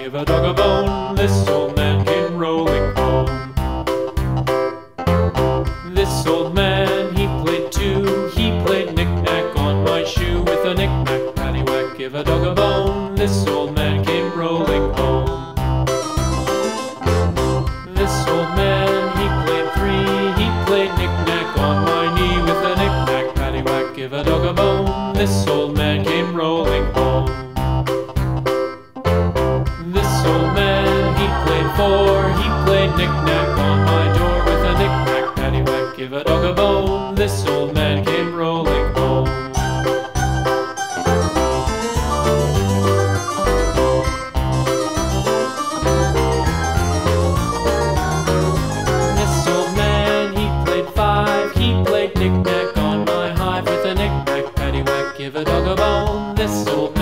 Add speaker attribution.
Speaker 1: give a dog a bone. This old man came rolling home. This old man, he played too. He played knick-knack on my shoe. With a knick-knack, paddywhack, give a dog a bone. This old man came rolling home. This old man, he played three. He played knick-knack on my knee. With a knick-knack, paddywhack, give a dog a bone. This old man came rolling home. This old man, he played four. He played knick-knack on my door. With a knick-knack, paddywhack, give a dog a bone. This old man came rolling home. This old man, he played five. He played knick-knack on my hive. With a knick-knack, paddywhack, give a dog a bone. This old